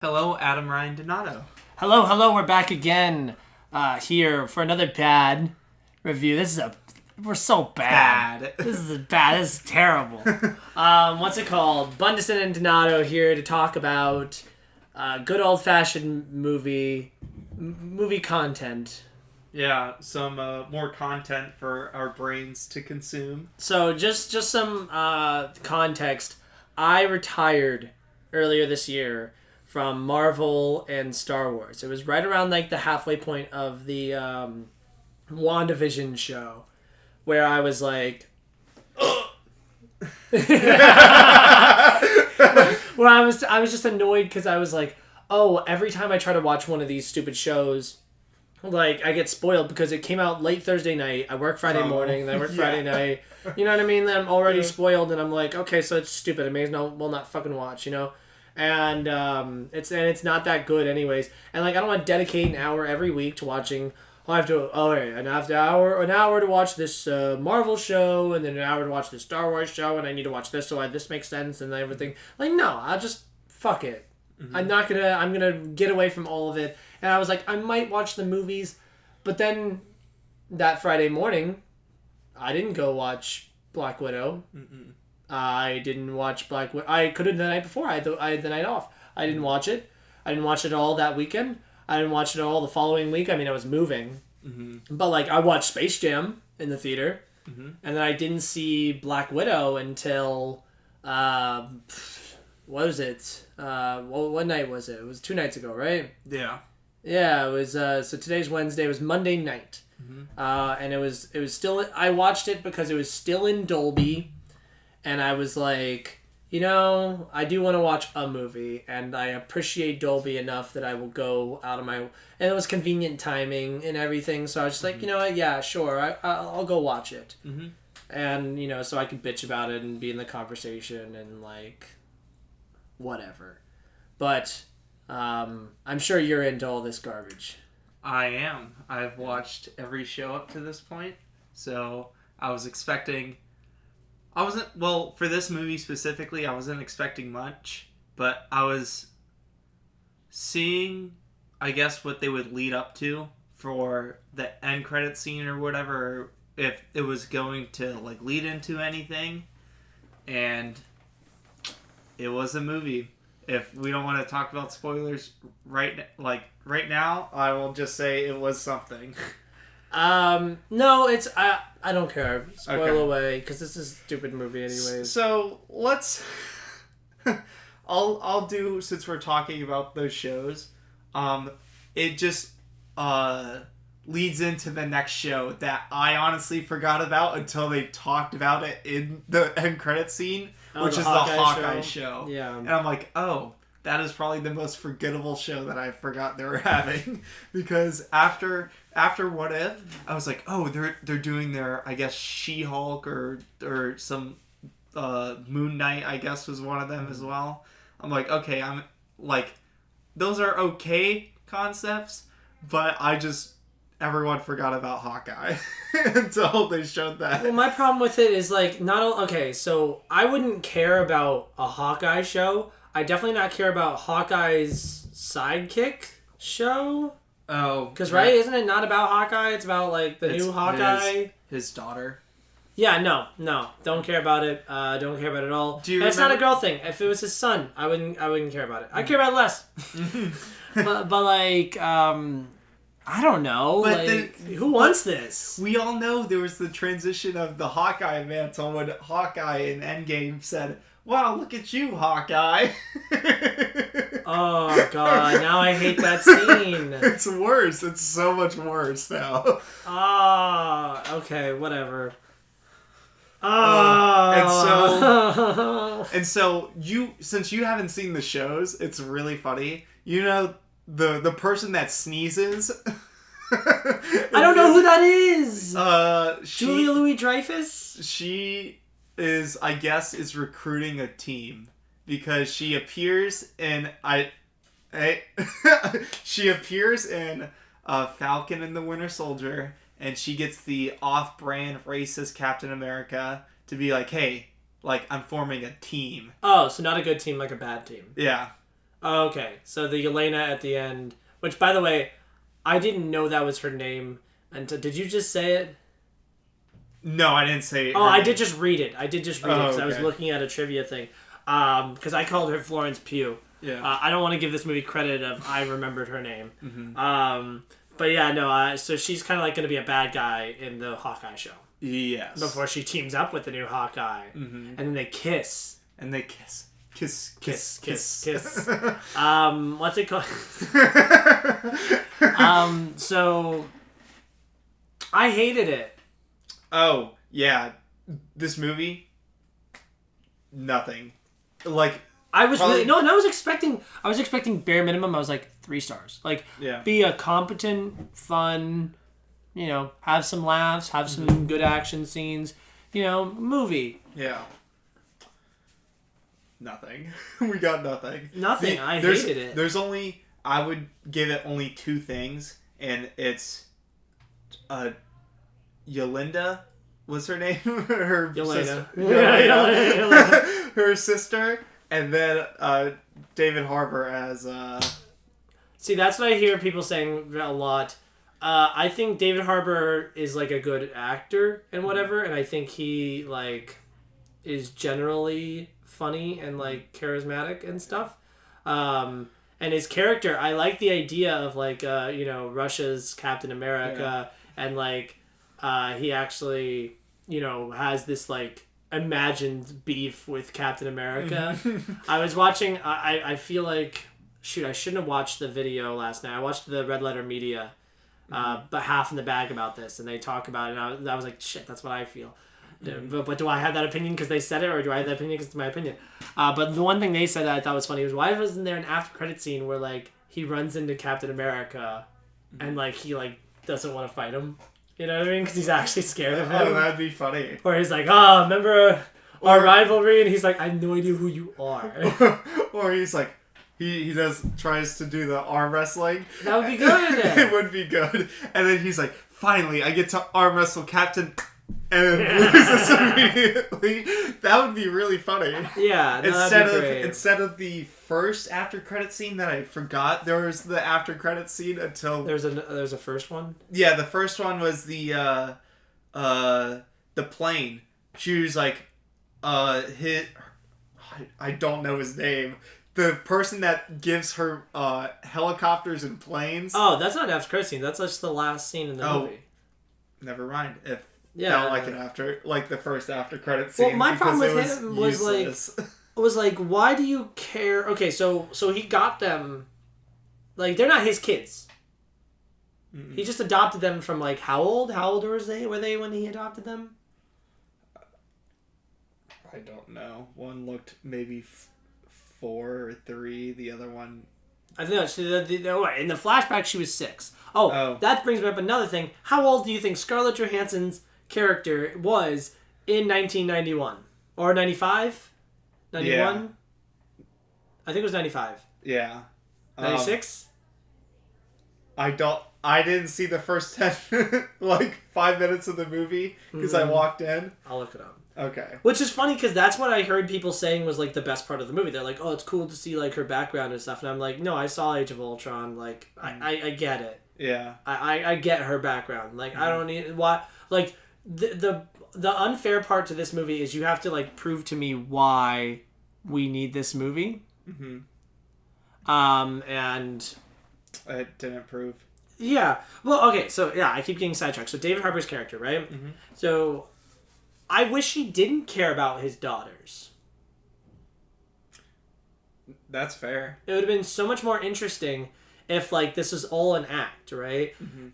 Hello, Adam Ryan Donato. Hello, we're back again here for another bad review. We're so bad. This is terrible. What's it called? Bundesden and Donato here to talk about good old-fashioned movie content. Yeah, some more content for our brains to consume. So just some context. I retired earlier this year from Marvel and Star Wars. It was right around like the halfway point of the WandaVision show, where I was like, where I was just annoyed because I was like, oh, every time I try to watch one of these stupid shows, like I get spoiled because it came out late Thursday night. I work Friday morning, then I work Friday night. You know what I mean? Then I'm already spoiled, and I'm like, okay, so it's stupid. I may as well not fucking watch, you know. And it's not that good anyways. And like I don't want to dedicate an hour every week to watching. I have an hour to watch this Marvel show, and then an hour to watch this Star Wars show, and I need to watch this so this makes sense and everything. Like no, I'll just fuck it. Mm-hmm. I'm gonna get away from all of it. And I was like, I might watch the movies, but then that Friday morning, I didn't go watch Black Widow. Mm-mm. I didn't watch Black Widow. I could have the night before. I had the night off. I didn't watch it. I didn't watch it all that weekend. I didn't watch it all the following week. I mean, I was moving. Mm-hmm. But, like, I watched Space Jam in the theater. Mm-hmm. And then I didn't see Black Widow until, what was it? What night was it? It was 2 nights ago, right? Yeah. Yeah, it was, so today's Wednesday. It was Monday night. Mm-hmm. And it was still, I watched it because it was still in Dolby. And I was like, you know, I do want to watch a movie, and I appreciate Dolby enough that I will go out of my... And it was convenient timing and everything, so I was just like, you know what, yeah, sure, I'll go watch it. Mm-hmm. And, you know, so I could bitch about it and be in the conversation and, like, whatever. But I'm sure you're into all this garbage. I am. I've watched every show up to this point, so I was expecting... for this movie specifically, I wasn't expecting much, but I was seeing, I guess, what they would lead up to for the end credit scene or whatever, if it was going to, like, lead into anything, and it was a movie. If we don't want to talk about spoilers right now, I will just say it was something. No, it's I don't care. Spoil away because this is a stupid movie anyways. So let's. I'll do, since we're talking about those shows. It just leads into the next show that I honestly forgot about until they talked about it in the end credit scene, which is the Hawkeye show. Yeah, and I'm like, oh. That is probably the most forgettable show that I forgot they were having, because after What If, I was like, oh, they're doing their, I guess, She-Hulk or some Moon Knight, I guess, was one of them as well. I'm like, okay, I'm like, those are okay concepts, but everyone forgot about Hawkeye until they showed that. Well, my problem with it is like so I wouldn't care about a Hawkeye show. I definitely not care about Hawkeye's sidekick show. Oh. Because, right? Isn't it not about Hawkeye? It's about, like, the new Hawkeye. His daughter. Yeah, no. Don't care about it. Don't care about it at all. It's not a girl thing. If it was his son, I wouldn't care about it. I'd care about it less. but like, I don't know. But like, who wants this? We all know there was the transition of the Hawkeye mantle when Hawkeye in Endgame said, wow, look at you, Hawkeye. Oh, God. Now I hate that scene. It's worse. It's so much worse now. Okay, whatever. And so you, since you haven't seen the shows, it's really funny. You know, the person that sneezes... I don't know who that is! Julia Louis-Dreyfus? She... is recruiting a team because she appears in Falcon and the Winter Soldier, and she gets the off-brand racist Captain America to be like, hey, like, I'm forming a team. Oh, so not a good team, like a bad team. Yeah. Oh, okay, so the Yelena at the end, which by the way, I didn't know that was her name until. Did you just say it? No, I didn't say. Oh, I did just read it. I did just read it because I was okay. looking at a trivia thing. Because I called her Florence Pugh. Yeah. I don't want to give this movie credit of I remembered her name. Mm-hmm. But yeah, no. So she's kind of like going to be a bad guy in the Hawkeye show. Yes. Before she teams up with the new Hawkeye, and then they kiss. And they kiss. Kiss. What's it called? So I hated it. Oh, yeah. This movie, nothing. Like, I was probably, really, no, and I was expecting bare minimum. I was like 3 stars. Like, yeah. Be a competent, fun, have some laughs, have some good action scenes, movie. Yeah. Nothing. We got nothing. Nothing. I hated it. There's only, I would give it only 2 things, and it's, Yolinda was her name? Her sister. Yelena. Her sister, and then David Harbour as See, that's what I hear people saying a lot. I think David Harbour is like a good actor and whatever, and I think he is generally funny and charismatic and stuff. And his character, I like the idea of Russia's Captain America, and he actually has this imagined beef with Captain America. I was watching. I feel like I shouldn't have watched the video last night. I watched the Red Letter Media, but Half in the Bag about this, and they talk about it. And I was like, shit, that's what I feel. But do I have that opinion because they said it, or do I have that opinion because it's my opinion? But the one thing they said that I thought was funny was, why wasn't there an after credit scene where he runs into Captain America, and he doesn't want to fight him? You know what I mean? Because he's actually scared of him. Oh, that'd be funny. Or he's like, remember our rivalry? And he's like, I have no idea who you are. Or he's like, he tries to do the arm wrestling. That would be good. It would be good. And then he's like, finally, I get to arm wrestle Captain, and then loses immediately. That would be really funny. Yeah, instead of the first after credit scene that I forgot there was the after credit scene until there's a first one. Yeah, the first one was the plane. She was hit. I don't know his name. The person that gives her helicopters and planes. Oh, that's not an after credit scene. That's just the last scene in the movie. Never mind. If yeah, the first after credit scene. Well, my problem with him was why do you care? Okay, so he got them. They're not his kids. Mm-mm. He just adopted them from how old? How old were they when he adopted them? I don't know. One looked maybe 4 or 3. The other one, I think in the flashback she was 6. Oh, that brings me up another thing. How old do you think Scarlett Johansson's character was in 1991 or 95? 91? Yeah. I think it was 95. Yeah. 96? I didn't see the first 10 5 minutes of the movie because I walked in. I'll look it up. Okay. Which is funny because that's what I heard people saying was the best part of the movie. They're like, oh, it's cool to see her background and stuff. And I'm like, no, I saw Age of Ultron. I get it. Yeah. I get her background. I don't need why. The unfair part to this movie is you have to prove to me why we need this movie. Mm-hmm. And it didn't prove. Yeah. Well, okay. So yeah, I keep getting sidetracked. So David Harbour's character, right? Mm-hmm. So I wish he didn't care about his daughters. That's fair. It would have been so much more interesting if this was all an act, right? Mm-hmm.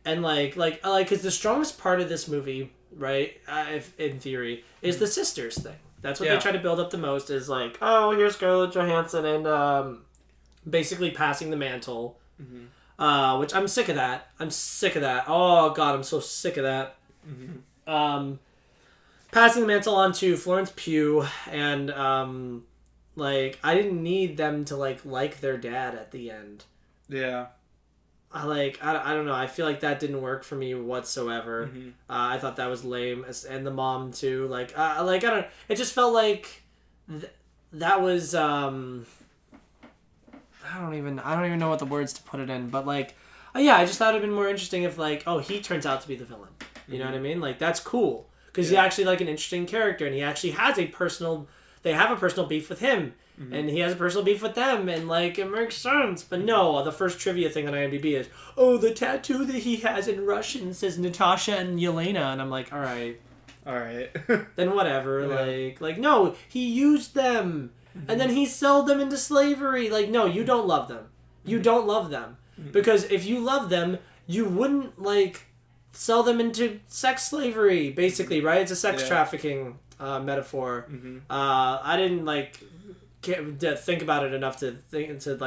Because the strongest part of this movie, right, if in theory, is the sisters thing. That's what they try to build up the most. Is here's Scarlett Johansson and basically passing the mantle. Mm-hmm. Which I'm sick of that. Oh God, I'm so sick of that. Mm-hmm. Passing the mantle on to Florence Pugh, and I didn't need them to like their dad at the end. Yeah. I don't know. I feel like that didn't work for me whatsoever. Mm-hmm. I thought that was lame, and the mom too. I don't. It just felt like that was I don't even know what the words to put it in, but like, yeah, I just thought it'd been more interesting if like, oh, he turns out to be the villain. You know what I mean? Like, that's cool because he's actually like an interesting character, and he actually has they have a personal beef with him, and he has a personal beef with them, and like, it makes sense. But no, the first trivia thing on IMDb is, oh, the tattoo that he has in Russian says Natasha and Yelena, and I'm like, all right, then whatever. Like no, he used them, and then he sold them into slavery. Like, no, you don't love them. You don't love them. Because if you love them, you wouldn't, like, sell them into sex slavery, basically, right? It's a sex trafficking metaphor. I didn't, like, think about it enough to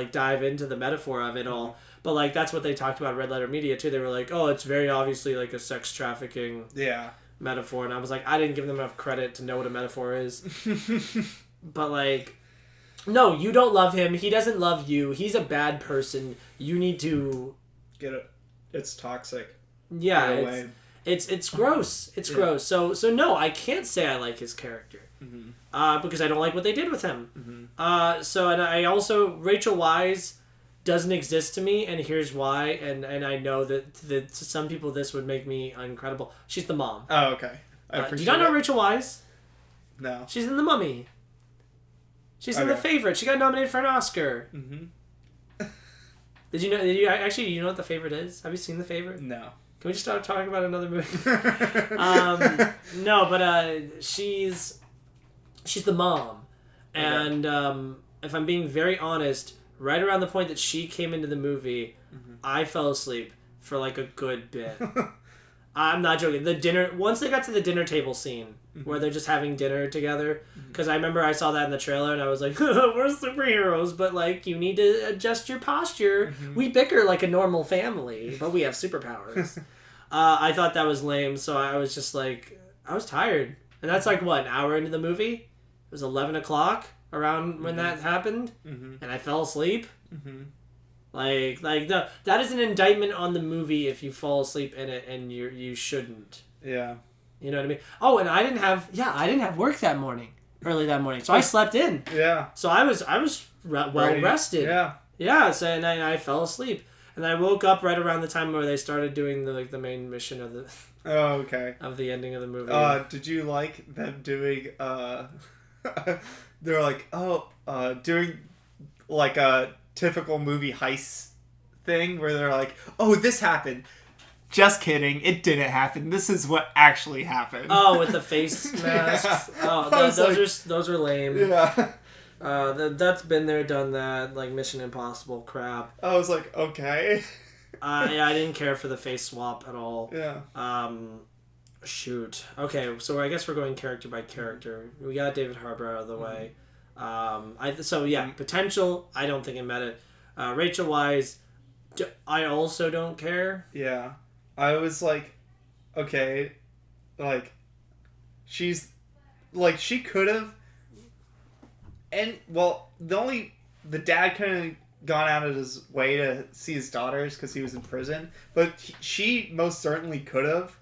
dive into the metaphor of it all. But, like, that's what they talked about in Red Letter Media, too. They were like, oh, it's very obviously, like, a sex trafficking metaphor. And I was like, I didn't give them enough credit to know what a metaphor is. But, like... No, you don't love him. He doesn't love you. He's a bad person. You need to get it. It's toxic. Yeah, it's gross. It's gross. So no, I can't say I like his character because I don't like what they did with him. And I also Rachel Weisz doesn't exist to me, and here's why. And I know that to some people this would make me incredible. She's the mom. Oh, okay. Do you not know Rachel Weisz? No. She's in The Mummy. She's in The Favorite. She got nominated for an Oscar. Did you know what The Favorite is? Have you seen The Favorite? No. Can we just start talking about another movie? No, but she's the mom. And if I'm being very honest, right around the point that she came into the movie, I fell asleep for like a good bit. I'm not joking. Once they got to the dinner table scene, where they're just having dinner together, because I remember I saw that in the trailer and I was like, we're superheroes, but like, you need to adjust your posture. We bicker like a normal family, but we have superpowers. I thought that was lame, so I was just like, I was tired. And that's like, what, an hour into the movie? It was 11 o'clock around when that happened, and I fell asleep. That is an indictment on the movie if you fall asleep in it, and you shouldn't. Yeah. You know what I mean? Oh, and I didn't have work early that morning, so I slept in. Yeah. So I was well rested. Yeah. Yeah. So and I fell asleep, and I woke up right around the time where they started doing the main mission of the. Oh, okay. Of the ending of the movie. Did you like them doing? They're like, doing like a typical movie heist thing where they're like, oh, this happened. Just kidding. It didn't happen. This is what actually happened. Oh, with the face masks. Yeah. Oh, those are lame. Yeah. That's been there, done that. Like Mission Impossible crap. I was like, okay. I didn't care for the face swap at all. Yeah. Shoot. Okay, so I guess we're going character by character. We got David Harbour out of the way. Potential. I don't think it met it. Rachel Weisz. I also don't care. Yeah. I was like, okay, like, she's, like, she could have, and, well, the dad couldn't have gone out of his way to see his daughters because he was in prison, but she most certainly could have,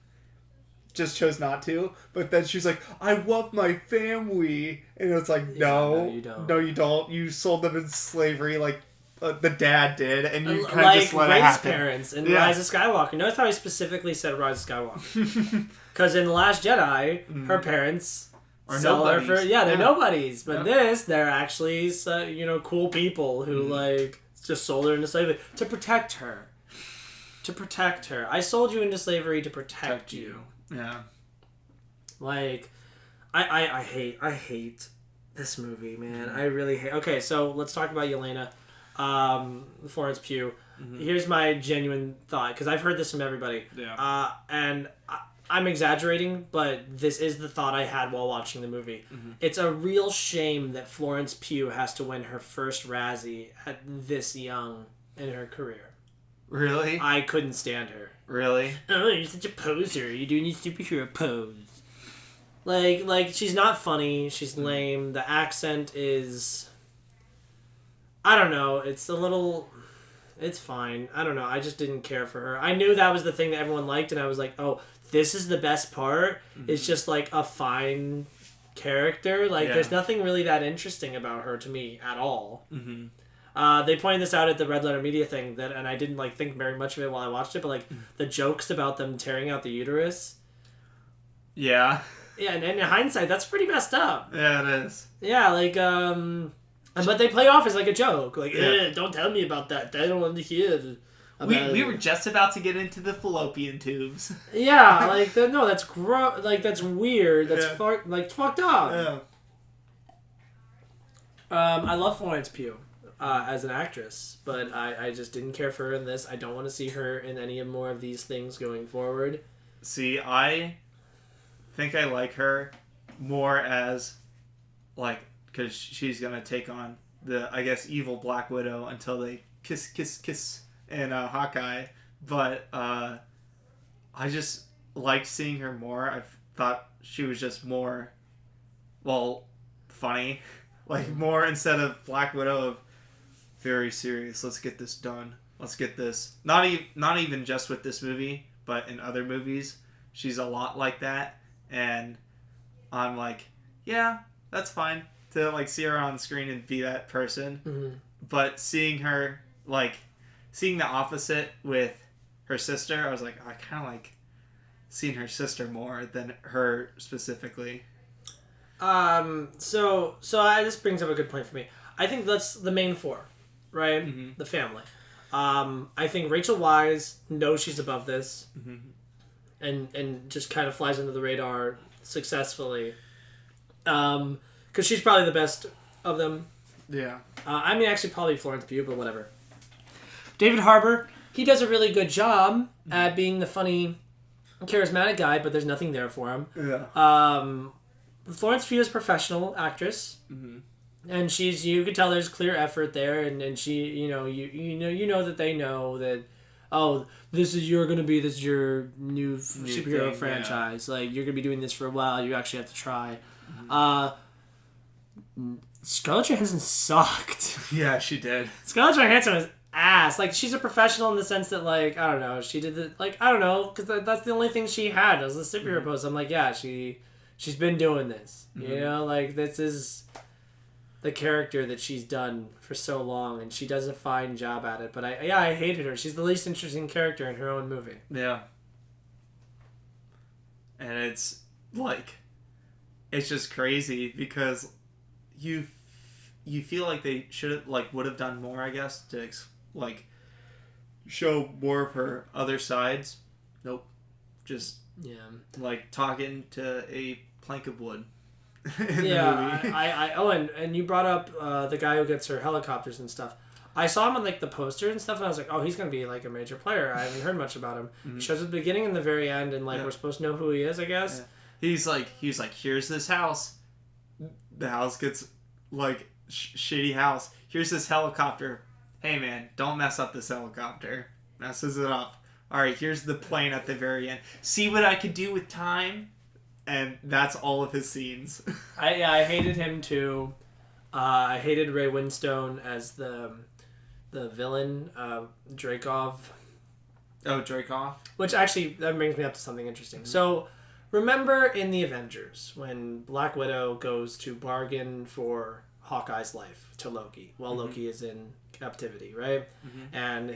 just chose not to, but then she's like, I love my family, and it's like, no, you don't, you sold them in slavery, like, the dad did, and you kind of just let it happen. Parents in Rise of Skywalker. Notice how I specifically said Rise of Skywalker. Because in The Last Jedi, her parents are nobodies. They're nobodies. But they're actually cool people who like just sold her into slavery to protect her. To protect her. I sold you into slavery to protect you. Yeah. Like, I hate this movie, man. I really hate. Okay, so let's talk about Yelena. Florence Pugh. Here's my genuine thought, because I've heard this from everybody. Yeah. And I'm exaggerating, but this is the thought I had while watching the movie. It's a real shame that Florence Pugh has to win her first Razzie at this young in her career. Really? I couldn't stand her. Really? Oh, you're such a poser. You're doing your superhero pose. Like she's not funny. She's lame. The accent is... I don't know. It's fine. I don't know. I just didn't care for her. I knew that was the thing that everyone liked, and I was like, oh, this is the best part. It's just like a fine character. Like, there's nothing really that interesting about her to me at all. They pointed this out at the Red Letter Media thing, and I didn't like think very much of it while I watched it, but like the jokes about them tearing out the uterus. Yeah. Yeah, and in hindsight, that's pretty messed up. Yeah, it is. Yeah, like, but they play off as like a joke. Like, don't tell me about that. I don't want to hear. We were just about to get into the fallopian tubes. Yeah, like, no, that's like, that's weird. That's fucked up. Yeah. I love Florence Pugh as an actress, but I just didn't care for her in this. I don't want to see her in any more of these things going forward. See, I think I like her more as, like, because she's going to take on the, I guess, evil Black Widow until they kiss in Hawkeye. But I just liked seeing her more. I thought she was just more, well, funny. Like, more instead of Black Widow of very serious. Let's get this done. Let's get this. Not even just with this movie, but in other movies. She's a lot like that. And I'm like, yeah, that's fine to like see her on screen and be that person. Mm-hmm. But seeing her, like, seeing the opposite with her sister, I was like, I kind of like seeing her sister more than her specifically. So this brings up a good point for me. I think that's the main four, right? Mm-hmm. The family. I think Rachel Weisz knows she's above this. Mm-hmm. And just kind of flies under the radar successfully. Because she's probably the best of them. Yeah. I mean, actually, probably Florence Pugh, but whatever. David Harbour, he does a really good job at being the funny, charismatic guy, but there's nothing there for him. Yeah. Florence Pugh is a professional actress. Mm-hmm. And you could tell there's clear effort there, and she, you know that they know that, oh, this is your new superhero thing, franchise. Yeah. Like, you're gonna be doing this for a while. You actually have to try. Mm-hmm. Scarlett Johansson sucked. Yeah, she did. Scarlett Johansson was ass. Like, she's a professional in the sense that, like, I don't know, she did the, like, I don't know, because that's the only thing she had was the superhero pose. I'm like, yeah, she's been doing this. Mm-hmm. You know, like, this is the character that she's done for so long, and she does a fine job at it. But I hated her. She's the least interesting character in her own movie. Yeah. And it's like, it's just crazy because you feel like they would have done more, I guess, to like show more of her other sides. Nope. Just like talking to a plank of wood. In the movie. And you brought up the guy who gets her helicopters and stuff. I saw him on like the poster and stuff, and I was like, oh, he's gonna be like a major player. I haven't heard much about him. Mm-hmm. He shows at the beginning and the very end, and like we're supposed to know who he is, I guess. Yeah. He's like, here's this house. The house gets like shitty house. Here's this helicopter. Hey man, don't mess up this helicopter. Messes it up. All right, here's the plane at the very end. See what I could do with time. And that's all of his scenes. I hated him too. I hated Ray Winstone as the villain, Dreykov. Oh, Dreykov? Which actually, that brings me up to something interesting. Mm-hmm. So, remember in the Avengers, when Black Widow goes to bargain for Hawkeye's life to Loki, while Loki is in captivity, right? Mm-hmm. And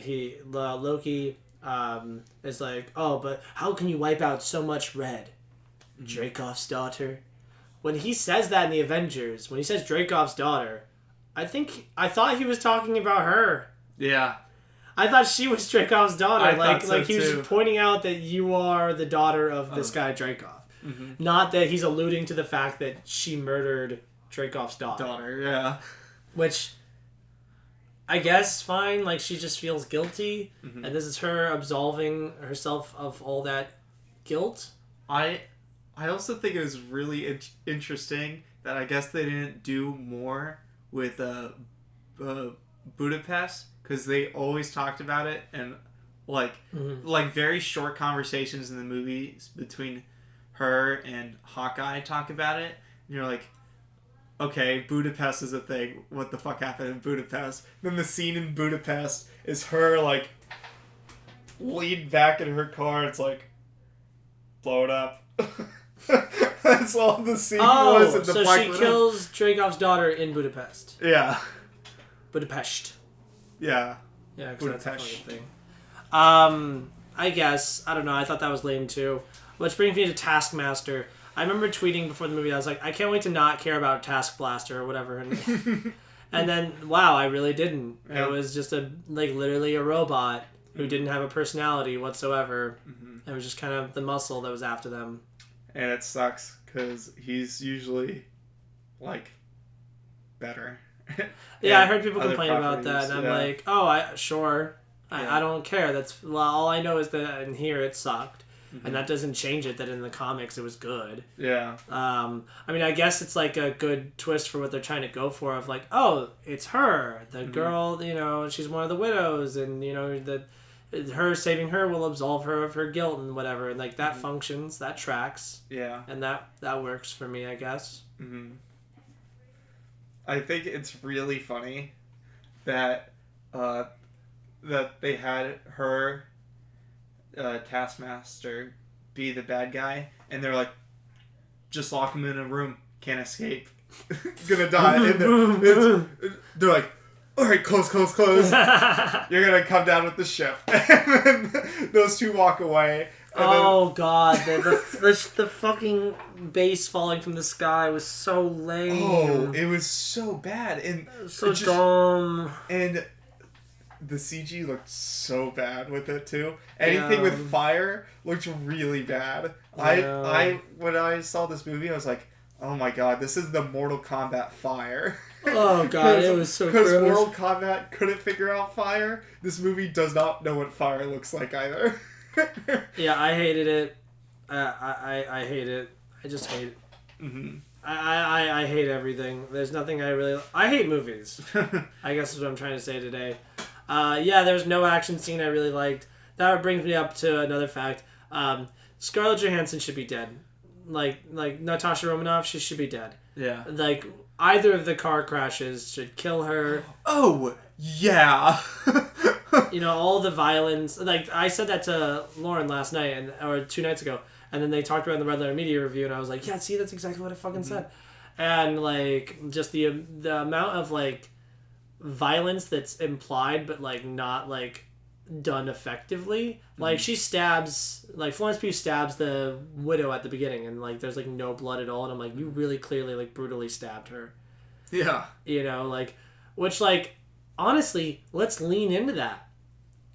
Loki is like, oh, but how can you wipe out so much red? Dreykov's daughter. When he says that in the Avengers, when he says Dreykov's daughter, I thought he was talking about her. Yeah. I thought she was Dreykov's daughter. Like he was just pointing out that you are the daughter of this guy Dreykov. Mm-hmm. Not that he's alluding to the fact that she murdered Dreykov's daughter. Yeah. Which, I guess, fine. Like, she just feels guilty. Mm-hmm. And this is her absolving herself of all that guilt. I also think it was really interesting that I guess they didn't do more with Budapest, because they always talked about it, and like very short conversations in the movies between her and Hawkeye talk about it. And you're like, okay, Budapest is a thing. What the fuck happened in Budapest? Then the scene in Budapest is her like leaned back in her car. It's like blow it up. That's all the scene was in the so she kills Dreykov's daughter in Budapest. Yeah. Budapest. Yeah. Yeah, because that's a Budapest. fucking thing. I guess. I don't know. I thought that was lame too. Which brings me to Taskmaster. I remember tweeting before the movie, I was like, I can't wait to not care about Task Blaster or whatever. And then, wow, I really didn't. Yeah. It was just literally a robot who didn't have a personality whatsoever. It was just kind of the muscle that was after them. And it sucks because he's usually, like, better. Yeah, I heard people other complain about that, and I'm yeah. like, oh, sure. Yeah. I don't care. All I know is that in here it sucked. And that doesn't change it that in the comics it was good. Yeah. I mean, I guess it's like a good twist for what they're trying to go for of like, oh, it's her. The girl, you know, she's one of the widows and, you know, her saving her will absolve her of her guilt and whatever. And like that functions, that tracks. Yeah. And that works for me, I guess. Mm-hmm. I think it's really funny that that they had her Taskmaster be the bad guy, and they're like, just lock him in a room, can't escape, gonna die. And they're like, all right, close. You're gonna come down with the ship. And then those two walk away. Oh god, the fucking base falling from the sky was so lame. Oh, it was so bad and so dumb. And the CG looked so bad with it too. Anything with fire looked really bad. Yeah. When I saw this movie, I was like, oh my god, this is the Mortal Kombat fire. Oh god, it was so gross. Because Mortal Kombat couldn't figure out fire. This movie does not know what fire looks like either. Yeah, I hated it. I hate it. I just hate it. Mm-hmm. I hate everything. There's nothing I hate movies. I guess is what I'm trying to say today. Yeah, there's no action scene I really liked. That brings me up to another fact. Scarlett Johansson should be dead. Like Natasha Romanoff, she should be dead. Yeah. Like either of the car crashes should kill her. Oh, yeah. You know, all the violence. Like I said that to Lauren last night or 2 nights ago, and then they talked about it in the Red Letter Media review, and I was like, yeah, see, that's exactly what I fucking said. And like just the amount of like violence that's implied but like not like done effectively. Like she stabs, like Florence Pugh stabs the widow at the beginning, and like there's like no blood at all, and I'm like, you really clearly like brutally stabbed her. Yeah. You know, like, which like honestly, let's lean into that.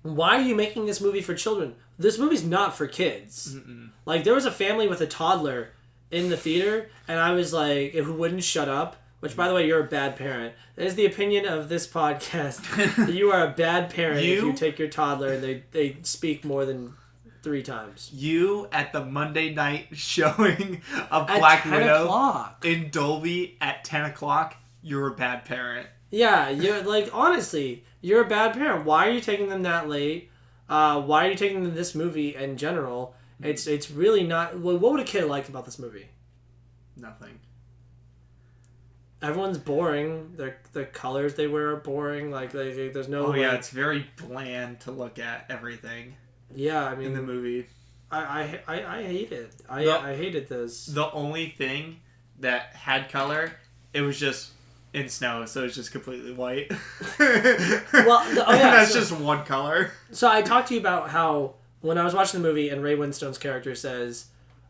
Why are you making this movie for children? This movie's not for kids. Mm-mm. Like there was a family with a toddler in the theater, and I was like, who wouldn't shut up. Which, by the way, you're a bad parent. That is the opinion of this podcast. You are a bad parent if you take your toddler and they speak more than 3 times. You at the Monday night showing of Black Widow o'clock. In Dolby at 10 o'clock, you're a bad parent. Yeah, you're like, honestly, you're a bad parent. Why are you taking them that late? Why are you taking them to this movie in general? It's really not... What would a kid like about this movie? Nothing. Everyone's boring. The colors they wear are boring. Like there's no. Oh yeah, it's very bland to look at everything. Yeah, I mean in the movie, I hate it. I hated this. The only thing that had color, it was just in snow, so it's just completely white. That's just one color. So I talked to you about how when I was watching the movie and Ray Winstone's character says,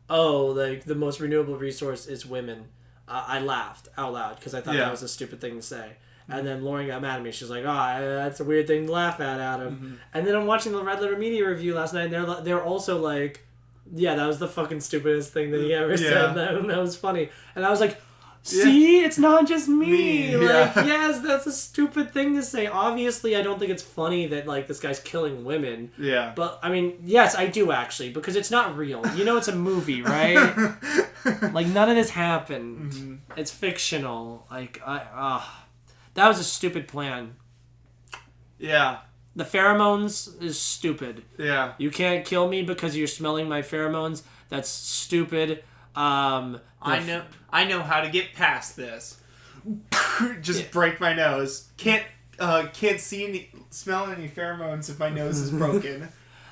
"Oh, like the most renewable resource is women." I laughed out loud because I thought that was a stupid thing to say. And then Lauren got mad at me. She's like, that's a weird thing to laugh at, Adam. Mm-hmm. And then I'm watching the Red Letter Media review last night, and they're also like, yeah, that was the fucking stupidest thing that he ever said. That was funny. And I was like, see, it's not just me. Like, yes, that's a stupid thing to say. Obviously, I don't think it's funny that like this guy's killing women. Yeah. But I mean, yes, I do actually, because it's not real. You know, it's a movie, right? Like none of this happened. Mm-hmm. It's fictional. Like that was a stupid plan. Yeah. The pheromones is stupid. Yeah. You can't kill me because you're smelling my pheromones. That's stupid. I know how to get past this. Just break my nose. Can't smell any pheromones if my nose is broken.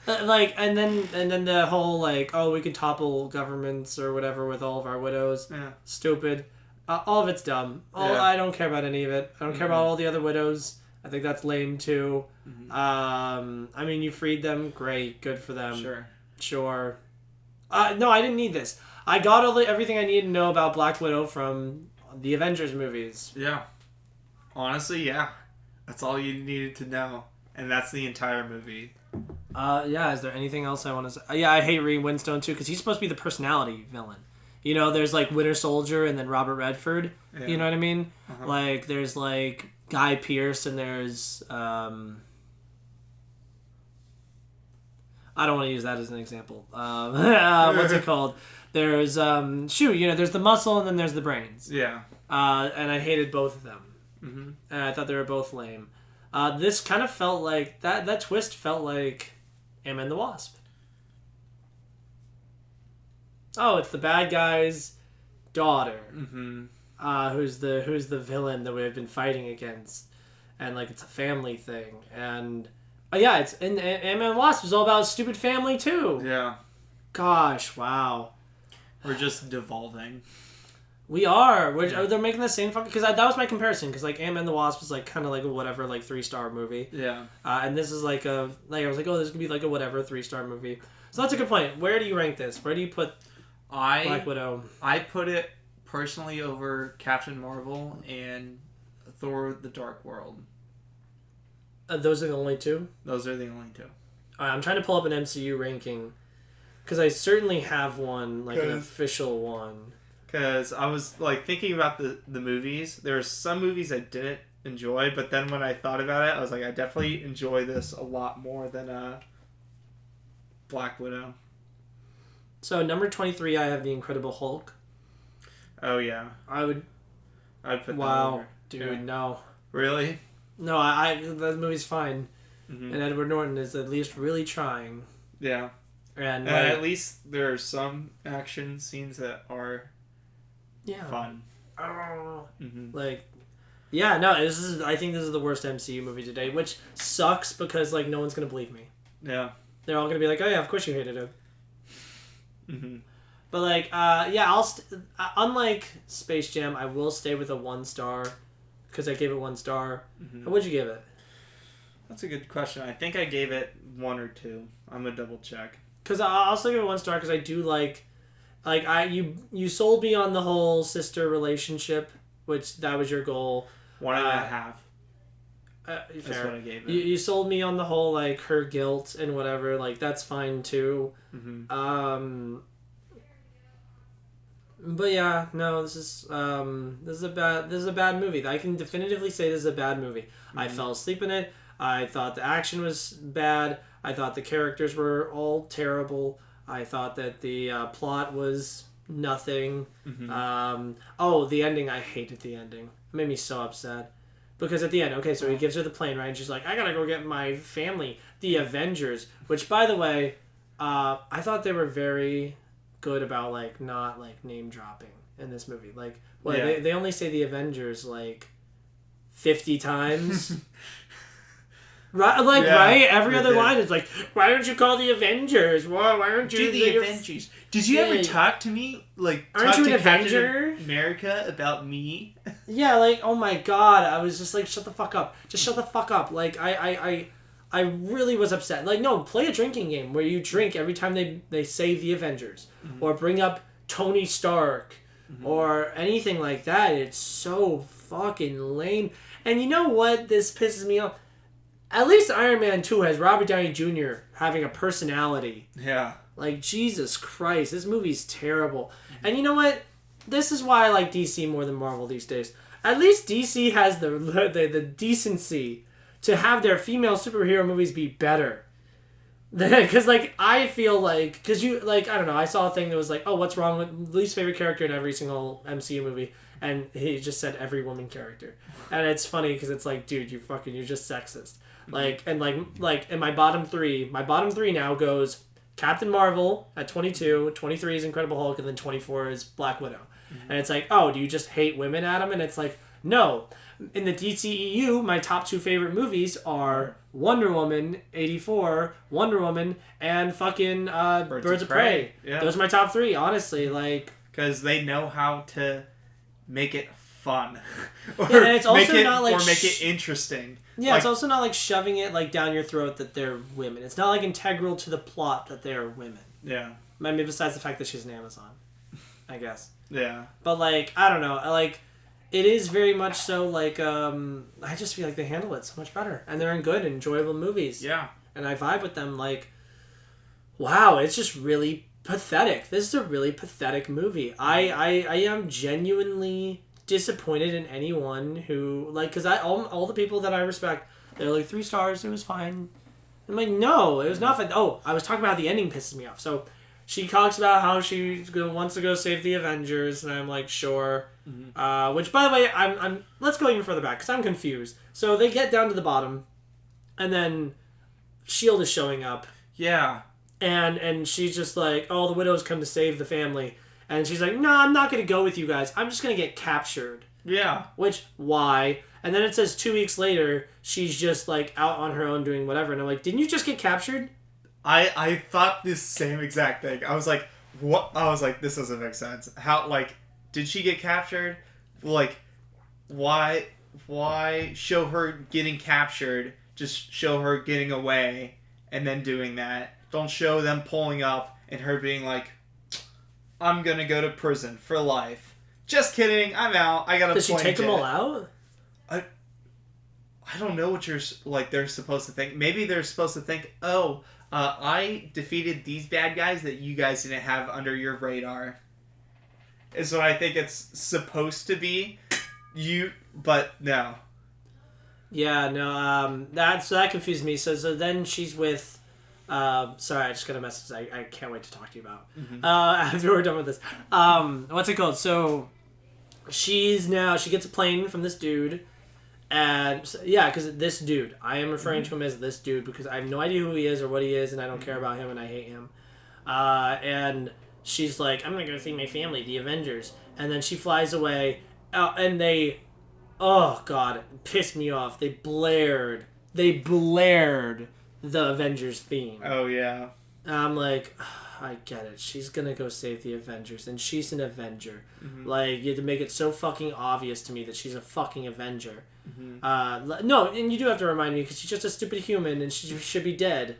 Like and then the whole like, oh, we can topple governments or whatever with all of our widows. Yeah. Stupid. All of it's dumb. I don't care about any of it. I don't care about all the other widows. I think that's lame too. Mm-hmm. I mean, you freed them. Great. Good for them. Sure. No, I didn't need this. I got everything I needed to know about Black Widow from the Avengers movies. Yeah. Honestly, yeah. That's all you needed to know. And that's the entire movie. Yeah, is there anything else I want to say? Yeah, I hate Reed Winstone too, because he's supposed to be the personality villain. You know, there's like Winter Soldier and then Robert Redford. Yeah. You know what I mean? Uh-huh. Like, there's like Guy Pearce and there's... I don't want to use that as an example. What's it called? There's, there's the muscle and then there's the brains. Yeah. And I hated both of them. Mm-hmm. And I thought they were both lame. This kind of felt like... That twist felt like Ant-Man the Wasp. Oh, it's the bad guy's daughter. Mm-hmm. Who's the villain that we've been fighting against. And, like, it's a family thing. And... yeah, it's... And Ant-Man the Wasp is all about stupid family, too. Yeah. Gosh, wow. We're just devolving. We are. They're making the same fucking... Because that was my comparison. Because, like, Ant-Man the Wasp was, like, kind of like a whatever, like, 3-star movie. Yeah. And this is, like, a... Like, I was like, oh, this could be, like, a whatever 3-star movie. So that's a good point. Where do you rank this? Where do you put Black Widow? I put it, personally, over Captain Marvel and Thor the Dark World. Those are the only two? Those are the only two. Alright, I'm trying to pull up an MCU ranking. Because I certainly have one, like, an official one. Because I was, like, thinking about the movies. There are some movies I didn't enjoy, but then when I thought about it, I was like, I definitely enjoy this a lot more than Black Widow. So, number 23, I have The Incredible Hulk. Oh, yeah. I'd put that over. Dude, yeah. No. Really? No, that movie's fine. Mm-hmm. And Edward Norton is at least really trying. Yeah. And at least there are some action scenes that are fun. Mm-hmm. Like, yeah, no, I think this is the worst MCU movie today, which sucks because, like, no one's going to believe me. Yeah. They're all going to be like, oh, yeah, of course you hated it. Mm-hmm. But, like, unlike Space Jam, I will stay with a 1 star because I gave it 1 star. Mm-hmm. What'd you give it? That's a good question. I think I gave it 1 or 2. I'm going to double check. Because I'll still give it 1 star because I do like you sold me on the whole sister relationship, which that was your goal. 1.5. That's what I gave it. You sold me on the whole, like, her guilt and whatever. Like, that's fine too. Mm-hmm. But yeah, no, this is a bad movie. I can definitively say this is a bad movie. Mm-hmm. I fell asleep in it. I thought the action was bad. I thought the characters were all terrible. I thought that the plot was nothing. Mm-hmm. The ending. I hated the ending. It made me so upset. Because at the end, okay, so he gives her the plane ride, and she's like, I gotta go get my family, the Avengers. Which, by the way, I thought they were very good about, like, not, like, name-dropping in this movie. Like, they only say the Avengers, like, 50 times. Right? Like, right? Every other line is like, why don't you call the Avengers? Why aren't you the Avengers? Did you ever talk to me? Like, aren't you an Avenger? Captain America about me? Yeah, like, oh my god. I was just like, shut the fuck up. Just shut the fuck up. Like, I really was upset. Like, no, play a drinking game where you drink every time they say the Avengers. Mm-hmm. Or bring up Tony Stark. Mm-hmm. Or anything like that. It's so fucking lame. And you know what? This pisses me off. At least Iron Man 2 has Robert Downey Jr. having a personality. Yeah. Like, Jesus Christ, this movie's terrible. And you know what? This is why I like DC more than Marvel these days. At least DC has the decency to have their female superhero movies be better. Because, like, I feel like... Because you, like, I don't know, I saw a thing that was like, oh, what's wrong with least favorite character in every single MCU movie? And he just said every woman character. And it's funny because it's like, dude, you're just sexist. Like, and like in my bottom three now goes Captain Marvel at 22, 23 is Incredible Hulk, and then 24 is Black Widow. Mm-hmm. And it's like, oh, do you just hate women, Adam? And it's like, no. In the DCEU, my top 2 favorite movies are Wonder Woman 84, Wonder Woman, and fucking Birds of Prey. Yeah. Those are my top 3, honestly. Like, because they know how to make it fun. Or Yeah, and it's also not like make it interesting. Yeah, like, it's also not like shoving it like down your throat that they're women. It's not like integral to the plot that they're women. Yeah. I mean, besides the fact that she's an Amazon, I guess. Yeah. But like, I don't know. Like, it is very much so like I just feel like they handle it so much better, and they're in good, enjoyable movies. Yeah. And I vibe with them. Like, wow, it's just really pathetic. This is a really pathetic movie. I am genuinely disappointed in anyone who like, because all the people that I respect, they're like 3 stars. It was fine. I'm like, no, it was not fun. Oh, I was talking about how the ending pisses me off. So she talks about how she wants to go save the Avengers, and I'm like, sure. Mm-hmm. Which, by the way, I'm let's go even further back because I'm confused. So they get down to the bottom, and then Shield is showing up. Yeah. And she's just like, oh, the Widow's come to save the family. And she's like, no, I'm not going to go with you guys. I'm just going to get captured. Yeah. Which, why? And then it says 2 weeks later, she's just like out on her own doing whatever. And I'm like, didn't you just get captured? I thought this same exact thing. I was like, what? I was like, this doesn't make sense. How, like, did she get captured? Like, why show her getting captured? Just show her getting away and then doing that. Don't show them pulling up and her being like, I'm gonna go to prison for life. Just kidding, I'm out. I got a Does she take them all out? I don't know what they're supposed to think. Maybe they're supposed to think, oh, I defeated these bad guys that you guys didn't have under your radar. Is what I think it's supposed to be. But no. Yeah, no, that confused me. So then she's with... sorry, I just got a message I can't wait to talk to you about. Mm-hmm. After we're done with this. What's it called? So, she gets a plane from this dude. And, yeah, because this dude. I am referring to him as this dude because I have no idea who he is or what he is, and I don't care about him, and I hate him. And she's like, I'm going to go see my family, the Avengers. And then she flies away, and they... Oh, God, it pissed me off. They blared the Avengers theme. Oh, yeah. I'm like, I get it. She's gonna go save the Avengers, and she's an Avenger. Mm-hmm. Like, you had to make it so fucking obvious to me that she's a fucking Avenger. Mm-hmm. No, and you do have to remind me, because she's just a stupid human, and she should be dead.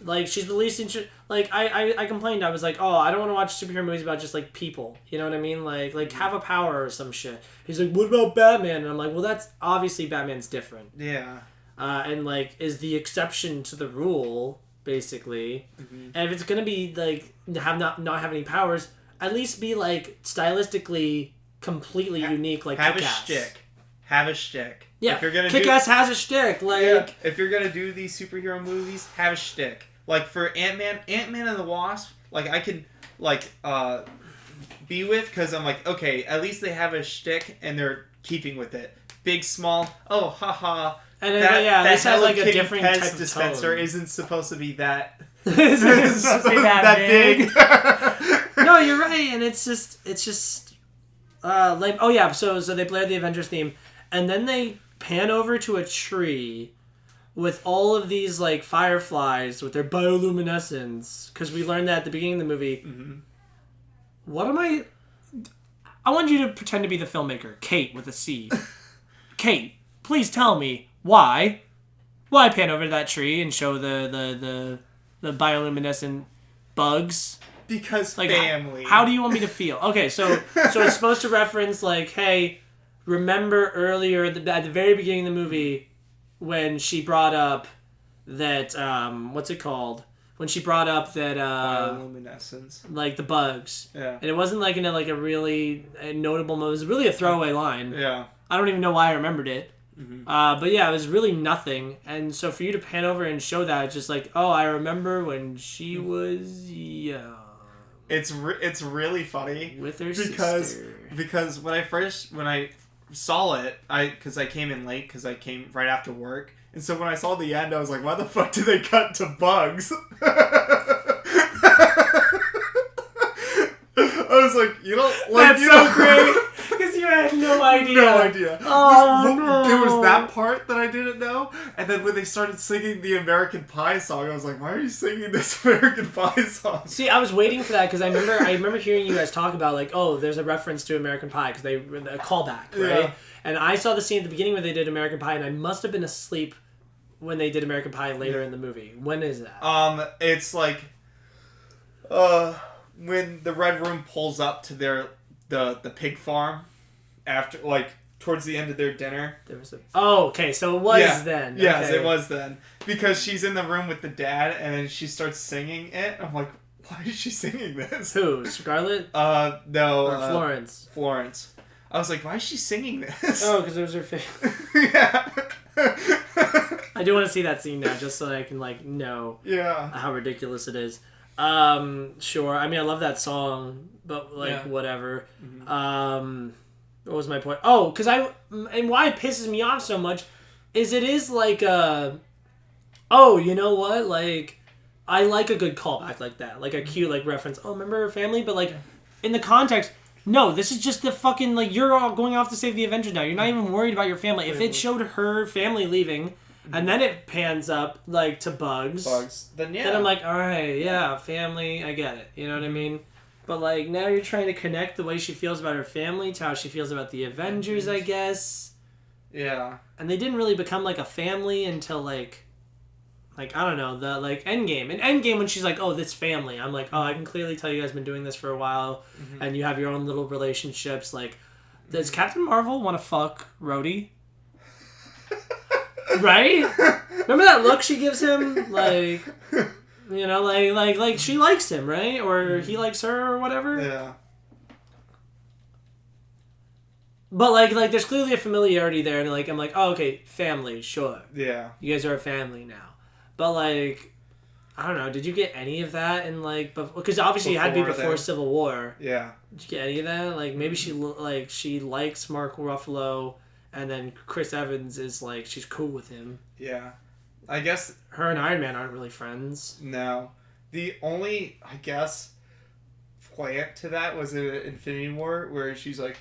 Like, she's the least like, I complained. I was like, oh, I don't want to watch superhero movies about just, like, people. You know what I mean? Like have a power or some shit. He's like, what about Batman? And I'm like, well, that's obviously Batman's different. Yeah. And, like, is the exception to the rule, basically. Mm-hmm. And if it's going to be, like, not have any powers, at least be, like, stylistically completely unique, like Kick-Ass. Have a shtick. Yeah, if you're gonna Kick-Ass has a shtick. Like, yeah, if you're going to do these superhero movies, have a shtick. Like, for Ant-Man and the Wasp, like, I could, like, be with, because I'm like, okay, at least they have a shtick, and they're keeping with it. Big, small, oh, haha. And then, this has like a different Pez type of dispenser tone. isn't supposed to be that. Isn't supposed to be that big. big. No, you're right, and it's just lame. Oh yeah, so they blare the Avengers theme, and then they pan over to a tree with all of these like fireflies with their bioluminescence, because we learned that at the beginning of the movie. Mm-hmm. What am I want you to pretend to be the filmmaker, Kate with a C. Kate, please tell me. Why pan over to that tree and show the bioluminescent bugs? Because like, family. How do you want me to feel? Okay, so it's supposed to reference like, hey, remember earlier at the very beginning of the movie when she brought up that what's it called? When she brought up that bioluminescence, like the bugs. Yeah. And it wasn't like in a really notable moment. It was really a throwaway line. Yeah. I don't even know why I remembered it. Mm-hmm. But yeah, it was really nothing. And so for you to pan over and show that, it's just like, oh, I remember when she was young. It's really funny with her sister. Because when I saw it, because I came in late because I came right after work, and so when I saw the end, I was like, why the fuck did they cut to bugs? I was like, you don't like. That's so great. Because you I had no idea. No idea. Oh, no. There was that part that I didn't know, and then when they started singing the American Pie song, I was like, why are you singing this American Pie song? See, I was waiting for that because I remember hearing you guys talk about like, oh, there's a reference to American Pie because a callback, right? Yeah. And I saw the scene at the beginning where they did American Pie, and I must have been asleep when they did American Pie later in the movie. When is that? It's like, when the Red Room pulls up to the pig farm after, like, towards the end of their dinner. Okay, so it was then. Yes, okay. it was then. Because she's in the room with the dad, and then she starts singing it. I'm like, why is she singing this? Who? Scarlett? No. Or Florence? Florence. I was like, why is she singing this? Oh, because it was her favorite. Yeah. I do want to see that scene now, just so I can, like, know how ridiculous it is. Sure. I mean, I love that song, but, like, whatever. Mm-hmm. What was my point? Oh, because and why it pisses me off so much is it is like oh, you know what? Like, I like a good callback like that. Like a cute, like, reference. Oh, remember her family? But, like, in the context, no, this is just the fucking, like, you're all going off to save the Avengers now. You're not even worried about your family. If it showed her family leaving, and then it pans up, like, to Bugs, then I'm like, alright, yeah, family, I get it. You know what I mean? But, like, now you're trying to connect the way she feels about her family to how she feels about the Avengers, I guess. Yeah. And they didn't really become, like, a family until, like, I don't know, the, like, Endgame. In Endgame, when she's like, oh, this family, I'm like, oh, I can clearly tell you guys been doing this for a while, and you have your own little relationships. Like, does Captain Marvel want to fuck Rhodey? Right? Remember that look she gives him? Like, you know, like she likes him, right? Or he likes her or whatever? Yeah. But, like there's clearly a familiarity there, and, like, I'm like, oh, okay, family, sure. Yeah. You guys are a family now. But, like, I don't know, did you get any of that in, like, because obviously it had to be before Civil War. Yeah. Did you get any of that? Like, maybe she likes Mark Ruffalo, and then Chris Evans is, like, she's cool with him. Yeah. I guess... Her and Iron Man aren't really friends. No. The only, I guess, plant to that was in Infinity War, where she's like...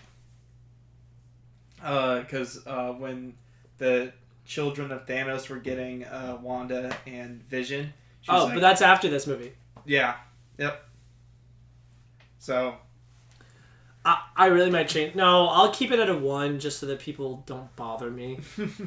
Because when the children of Thanos were getting Wanda and Vision... But that's after this movie. Yeah. Yep. So... I really might change... No, I'll keep it at a 1 just so that people don't bother me.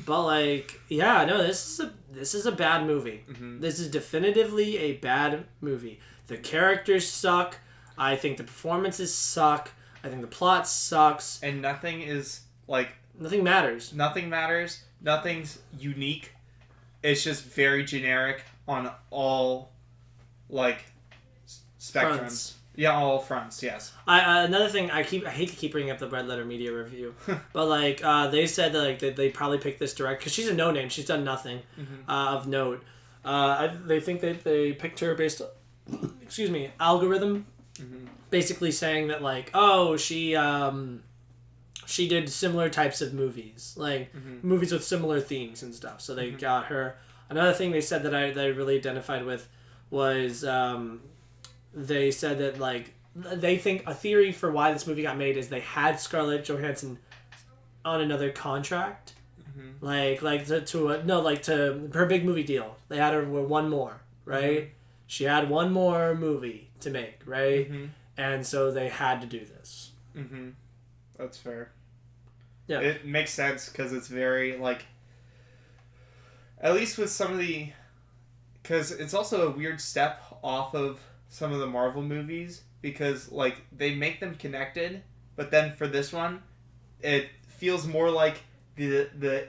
But, like, yeah, no, this is a bad movie. Mm-hmm. This is definitively a bad movie. The characters suck. I think the performances suck. I think the plot sucks. And nothing is, like... Nothing matters. Nothing matters. Nothing's unique. It's just very generic on all, like, spectrums. Fronts. Yeah, all fronts, yes. Another thing, I hate to keep bringing up the Red Letter Media review, but, like, they said that, like, they probably picked this director, because she's a no-name, she's done nothing of note. They think that they picked her based on, algorithm, basically saying that, like, oh, she did similar types of movies, like, movies with similar themes and stuff, so they got her. Another thing they said that I really identified with was, they said that, like, they think a theory for why this movie got made is they had Scarlett Johansson on another contract, to her big movie deal. They had her with one more, right? She had one more movie to make, right? And so they had to do this. That's fair. Yeah, it makes sense because it's very, like, at least with some of the, because it's also a weird step off of some of the Marvel movies, because, like, they make them connected, but then for this one, it feels more like the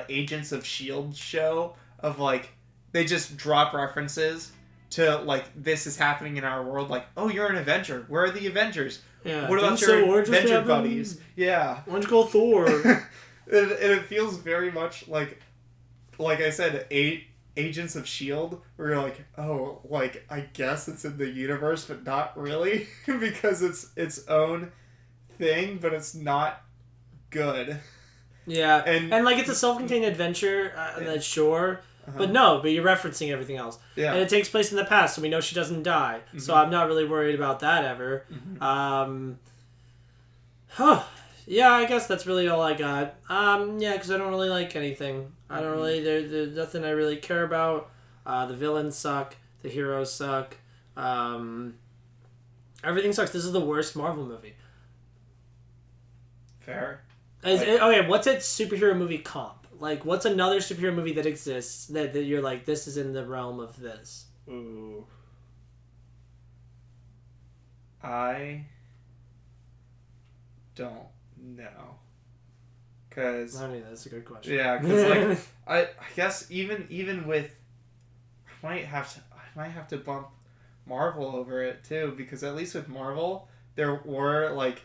Agents of S.H.I.E.L.D. show of, like, they just drop references to, like, this is happening in our world, like, oh, you're an Avenger. Where are the Avengers? Yeah. What about your Avenger buddies? Yeah. Why don't you call Thor? and it feels very much like I said, Agents of S.H.I.E.L.D., where you're like, oh, like, I guess it's in the universe, but not really, because it's its own thing, but it's not good. Yeah, and like, it's a self-contained adventure, that's sure, but you're referencing everything else. Yeah. And it takes place in the past, so we know she doesn't die, so I'm not really worried about that ever. Yeah, I guess that's really all I got. Yeah, because I don't really like anything. I don't really. There's nothing I really care about. The villains suck. The heroes suck. Everything sucks. This is the worst Marvel movie. Fair. Okay, what's its superhero movie comp? Like, what's another superhero movie that exists that you're like, this is in the realm of this? Ooh. I don't know. Cause I mean, that's a good question. yeah, cause like I guess even with I might have to bump Marvel over it too, because at least with Marvel there were like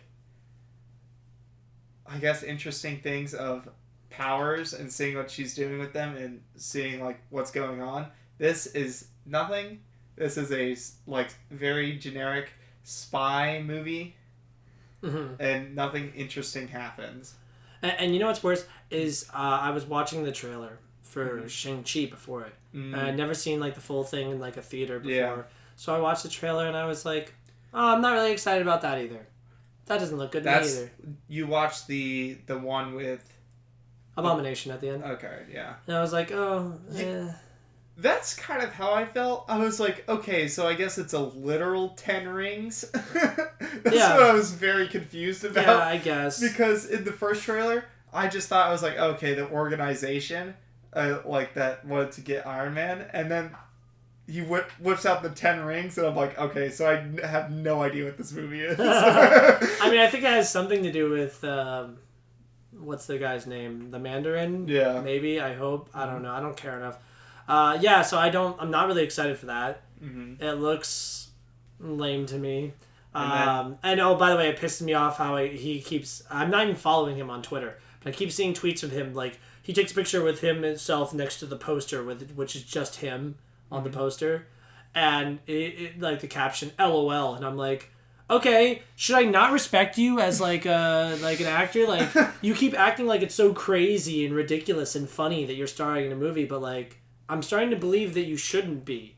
I guess interesting things of powers and seeing what she's doing with them and seeing like what's going on. This is nothing. This is a like very generic spy movie, and nothing interesting happens. And you know what's worse is I was watching the trailer for Shang-Chi before it. And I'd never seen like the full thing in like a theater before. Yeah. So I watched the trailer and I was like, oh, I'm not really excited about that either. That doesn't look good to me either. You watched the one with Abomination at the end. Okay, yeah. And I was like, oh, That's kind of how I felt. I was like, okay, so I guess it's a literal 10 rings. That's what I was very confused about. Yeah, I guess. Because in the first trailer, I just thought, I was like, okay, the organization, like that wanted to get Iron Man, and then he whips out the 10 rings, and I'm like, okay, so I have no idea what this movie is. I mean, I think it has something to do with, what's the guy's name? The Mandarin? Yeah. Maybe, I hope. I don't know. I don't care enough. So I'm not really excited for that. Mm-hmm. It looks lame to me. And oh, by the way, it pisses me off how he keeps, I'm not even following him on Twitter, but I keep seeing tweets of him, like, he takes a picture with himself next to the poster, which is just him on the poster, and it like the caption, LOL, and I'm like, okay, should I not respect you as like an actor? Like, you keep acting like it's so crazy and ridiculous and funny that you're starring in a movie, but like, I'm starting to believe that you shouldn't be.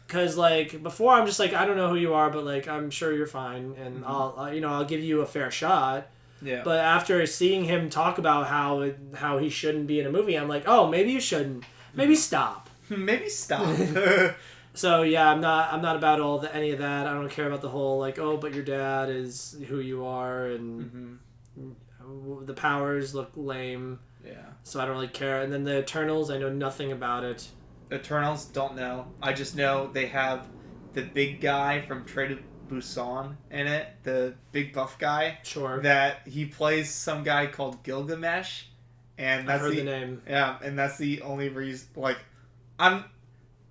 Because, like, before I'm just like, I don't know who you are, but, like, I'm sure you're fine, and I'll give you a fair shot. Yeah. But after seeing him talk about how he shouldn't be in a movie, I'm like, oh, maybe you shouldn't. Maybe stop. Maybe stop. So, yeah, I'm not about any of that. I don't care about the whole, like, oh, but your dad is who you are, and the powers look lame. Yeah. So I don't really care. And then the Eternals, I know nothing about it. Eternals, don't know. I just know they have the big guy from Train to Busan in it, the big buff guy. Sure. That he plays some guy called Gilgamesh, and that's I've heard the name. Yeah, and that's the only reason. Like, I'm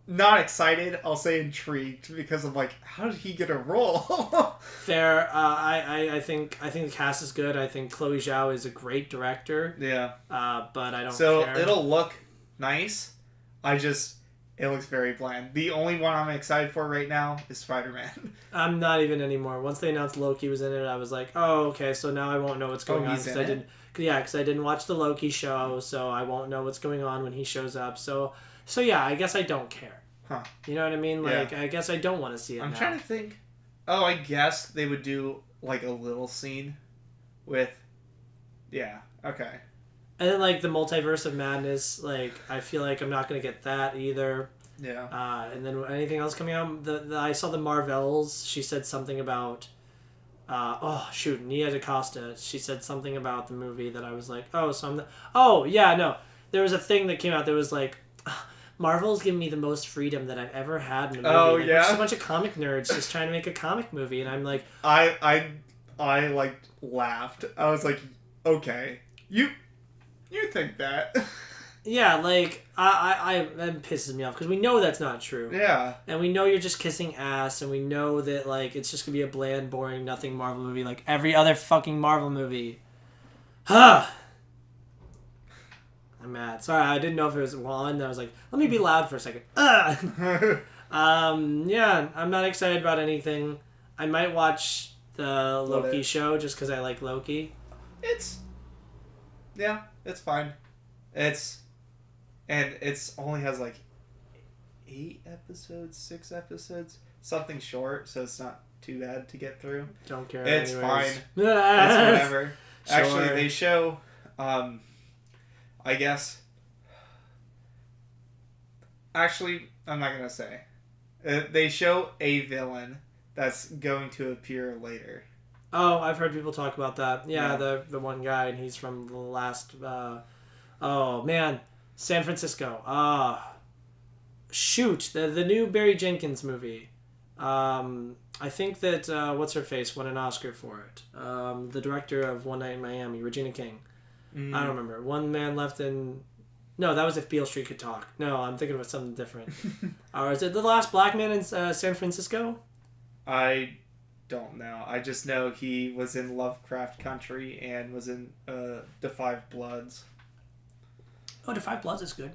not excited. I'll say intrigued because I'm like, how did he get a role? Fair. I think the cast is good. I think Chloe Zhao is a great director. Yeah. But I don't. So it'll look nice. It looks very bland. The only one I'm excited for right now is Spider-Man. I'm not even anymore. Once they announced Loki was in it, I was like, oh, okay, so now I won't know what's going on. Because I didn't watch the Loki show, so I won't know what's going on when he shows up. So yeah, I guess I don't care. Huh. You know what I mean? Like, yeah. I guess I don't want to see it I'm now. trying to think. Oh, I guess they would do, like, a little scene with... Yeah, okay. And then, like, the Multiverse of Madness, like, I feel like I'm not going to get that either. Yeah. And then anything else coming out? I saw the Marvels. She said something about... Nia DaCosta. She said something about the movie that I was like, oh, so I'm the... Oh, yeah, no. There was a thing that came out that was like... Marvel's given me the most freedom that I've ever had in a movie. Oh, like, yeah? We're just a bunch of comic nerds just trying to make a comic movie, and I'm like... I like, laughed. I was like, okay. You think that. Yeah, like, that pisses me off, because we know that's not true. Yeah. And we know you're just kissing ass, and we know that, like, it's just going to be a bland, boring, nothing Marvel movie like every other fucking Marvel movie. Huh. I'm mad. Sorry, I didn't know if it was one. I was like, let me be loud for a second. Yeah, I'm not excited about anything. I might watch the Loki show just because I like Loki. It's fine. It's only has like 8 episodes, 6 episodes, something short, so it's not too bad to get through. Don't care. It's anyways. fine. It's whatever. Sure. Actually, they show, I guess. Actually, I'm not gonna say. They show a villain that's going to appear later. Oh, I've heard people talk about that. Yeah, Yeah. the one guy, and he's from the last. Oh man, San Francisco. Shoot, the new Barry Jenkins movie. I think that what's her face won an Oscar for it. The director of One Night in Miami, Regina King. I don't remember. One Man Left in. No, that was If Beale Street Could Talk. No, I'm thinking about something different. Or is it The Last Black Man in San Francisco? I don't know. I just know he was in Lovecraft Country and was in The Five Bloods. Oh, The Five Bloods is good.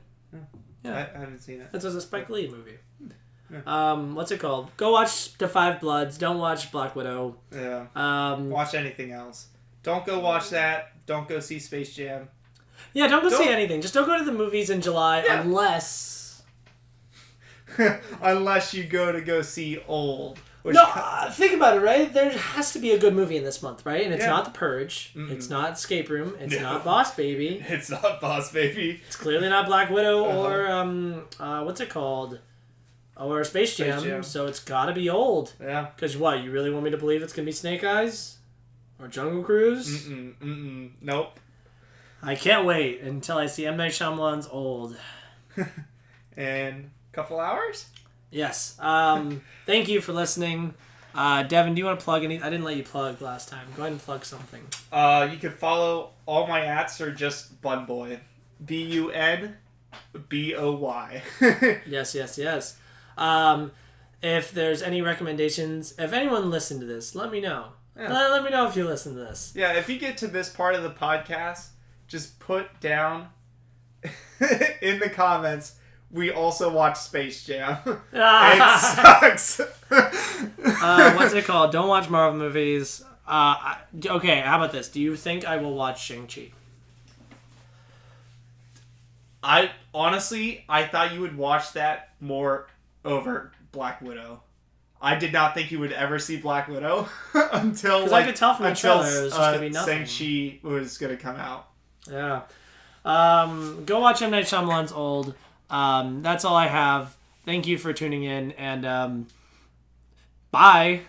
Yeah. I haven't seen it. It's a Spike Lee movie. Yeah. What's it called? Go watch The Five Bloods. Don't watch Black Widow. Yeah. Watch anything else. Don't go watch that. Don't go see Space Jam. Yeah, don't go see anything. Just don't go to the movies in July unless... Unless you go see Old. Think about it, right? There has to be a good movie in this month, right? And it's not The Purge. Mm-mm. It's not Escape Room. It's not Boss Baby. It's not Boss Baby. It's clearly not Black Widow or, what's it called? Or Space Jam. So it's gotta be Old. Yeah. Because what, you really want me to believe it's gonna be Snake Eyes? Or Jungle Cruise? Nope. I can't wait until I see M. Night Shyamalan's Old. In a couple hours? Yes. Thank you for listening. Devin, do you want to plug anything? I didn't let you plug last time. Go ahead and plug something. You can follow all my ats are just Bunboy. BUNBOY. Yes. If there's any recommendations, if anyone listened to this, let me know. Yeah. Let me know if you listen to this. Yeah, if you get to this part of the podcast, just put down in the comments, we also watch Space Jam. It sucks. What's it called? Don't watch Marvel movies. Okay, how about this? Do you think I will watch Shang-Chi? I thought you would watch that more over Black Widow. I did not think you would ever see Black Widow until I could tell from the trailer it was just gonna be nothing. Shang-Chi was gonna come out. Yeah. Go watch M. Night Shyamalan's Old. That's all I have. Thank you for tuning in, and bye.